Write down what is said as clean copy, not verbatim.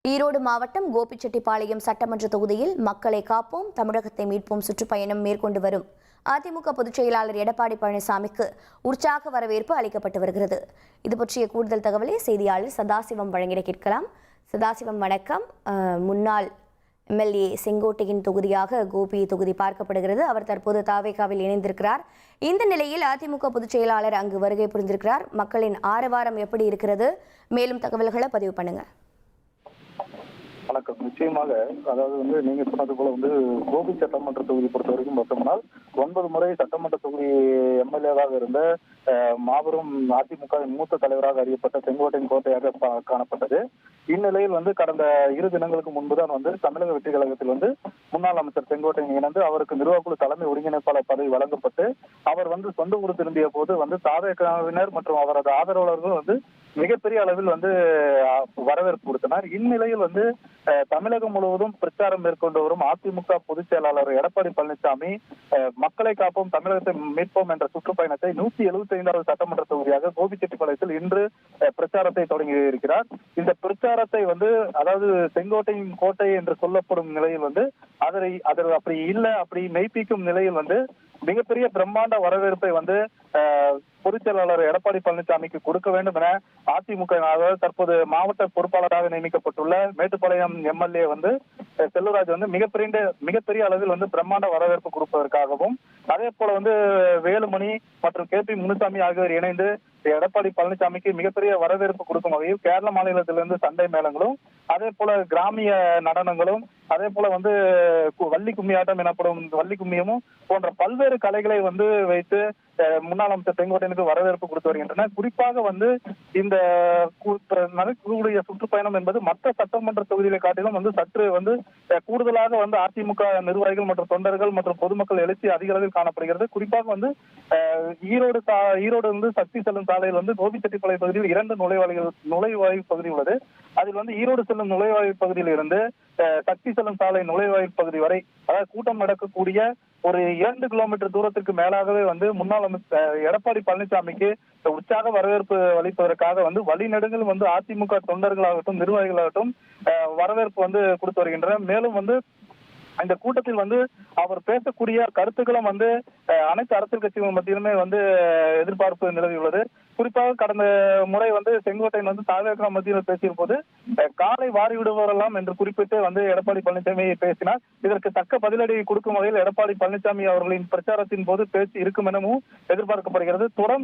ஈரோடு மாவட்டம் கோபிச்செட்டிப்பாளையம் சட்டமன்ற தொகுதியில் மக்களை காப்போம் தமிழகத்தை மீட்போம் சுற்றுப்பயணம் மேற்கொண்டு வரும் அதிமுக பொதுச் செயலாளர் எடப்பாடி பழனிசாமிக்கு உற்சாக வரவேற்பு அளிக்கப்பட்டு வருகிறது. இது பற்றிய கூடுதல் தகவலை செய்தியாளர் சதாசிவம் வழங்கிட கேட்கலாம். சதாசிவம் வணக்கம். முன்னாள் எம்எல்ஏ செங்கோட்டையின் தொகுதியாக கோபி தொகுதி பார்க்கப்படுகிறது. அவர் தற்போது தாவேகாவில் இணைந்திருக்கிறார். இந்த நிலையில் அதிமுக பொதுச் செயலாளர் அங்கு வருகை புரிந்திருக்கிறார். மக்களின் ஆரவாரம் எப்படி இருக்கிறது? மேலும் தகவல்களை பதிவு பண்ணுங்க. வணக்கம். நிச்சயமாக, அதாவது நீங்க சொன்னது போல கோபி சட்டமன்ற தொகுதி பொறுத்த வரைக்கும் பார்த்தோம்னால் 9 முறை சட்டமன்ற தொகுதி எம்எல்ஏவாக இருந்த மாபெரும் அதிமுக மூத்த தலைவராக அறியப்பட்ட செங்கோட்டையின் கோட்டையாக காணப்பட்டது. இந்நிலையில் கடந்த 2 தினங்களுக்கு முன்புதான் தமிழக வெற்றி கழகத்தில் முன்னாள் அமைச்சர் செங்கோட்டையன் இணைந்து அவருக்கு நிர்வாகக்குழு தலைமை ஒருங்கிணைப்பாளர் பதவி வழங்கப்பட்டு அவர் சொந்த ஊர் திரும்பிய போது தாவேகாவினர் மற்றும் அவரது ஆதரவாளர்கள் மிகப்பெரிய அளவில் வரவேற்பு கொடுத்தனர். இந்நிலையில் தமிழகம் முழுவதும் பிரச்சாரம் மேற்கொண்டு வரும் அதிமுக பொதுச் செயலாளர் எடப்பாடி பழனிசாமி மக்களை காப்போம் தமிழகத்தை மீட்போம் என்ற சுற்றுப்பயணத்தை 175வது சட்டமன்ற தொகுதியாக கோபிச்செட்டிப்பாளையத்தில் இன்று பிரச்சாரத்தை தொடங்கி இருக்கிறார். இந்த பிரச்சாரத்தை அதாவது செங்கோட்டையின் கோட்டை என்று சொல்லப்படும் நிலையில் அதில் அப்படி இல்லை, அப்படி மெய்ப்பிக்கும் நிலையில் மிகப்பெரிய பிரம்மாண்ட வரவேற்பை பொதுச் செயலாளர் எடப்பாடி பழனிசாமிக்கு கொடுக்க வேண்டும் என அதிமுக தற்போது மாவட்ட பொறுப்பாளராக நியமிக்கப்பட்டுள்ள மேட்டுப்பாளையம் எம்எல்ஏ செல்லூராஜ் மிகப்பெரிய அளவில் பிரம்மாண்ட வரவேற்பு கொடுப்பதற்காகவும், அதே போல வேலுமணி மற்றும் கே பி முனுசாமி ஆகியோர் இணைந்து எடப்பாடி பழனிசாமிக்கு மிகப்பெரிய வரவேற்பு கொடுக்கும் வகையில் கேரள மாநிலத்திலிருந்து சண்டை மேளங்களும், அதே போல கிராமிய நடனங்களும், அதே போல வள்ளி கும்மி ஆட்டம் எனப்படும் வள்ளி கும்மியமும் போன்ற பல்வேறு கலைகளை வைத்து முன்னாள் அமைச்சர் செங்கோட்டையனுக்கு வரவேற்பு கொடுத்து வருகின்றன. குறிப்பாக இந்த நடக்கக்கூடிய சுற்றுப்பயணம் என்பது மற்ற சட்டமன்ற தொகுதிகளை காட்டிலும் சற்று கூடுதலாக அதிமுக நிர்வாகிகள் மற்றும் தொண்டர்கள் மற்றும் பொதுமக்கள் எழுச்சி அதிக அளவில் காணப்படுகிறது. குறிப்பாக ஈரோடு சக்தி செல்லும் சாலையில் கோபிச்செட்டிப்பாளையம் பகுதியில் 2 நுழைவாயில் பகுதி உள்ளது. அதில் ஈரோடு செல்லும் நுழைவாயில் பகுதியில் இருந்து சக்தி செல்லும் சாலை நுழைவாயில் பகுதி வரை, அதாவது கூட்டம் நடக்கக்கூடிய ஒரு 2 கிலோமீட்டர் தூரத்திற்கு மேலாகவே முன்னாள் எடப்பாடி பழனிசாமிக்கு உற்சாக வரவேற்பு அளிப்பதற்காக வழிநெடுங்கில் அதிமுக தொண்டர்களாகட்டும் நிர்வாகிகளாகட்டும் வரவேற்பு கொடுத்து வருகின்றனர். மேலும் இந்த கூட்டத்தில் அவர் பேசக்கூடிய கருத்துக்களும் அனைத்து அரசியல் கட்சிகள் மத்தியிலுமே எதிர்பார்ப்பு நிலவியுள்ளது. குறிப்பாக கடந்த முறை செங்கோட்டையன் தாவேகா மத்தியில் பேசிய போது காலை வாரி விடுவரெல்லாம் என்று குறிப்பிட்டு எடப்பாடி பழனிசாமி பேசினார். இதற்கு தக்க பதிலடி கொடுக்கும் வகையில் எடப்பாடி பழனிசாமி அவர்களின் பிரச்சாரத்தின் போது பேச்சு இருக்கும் எனவும் எதிர்பார்க்கப்படுகிறது. தொடர்ந்து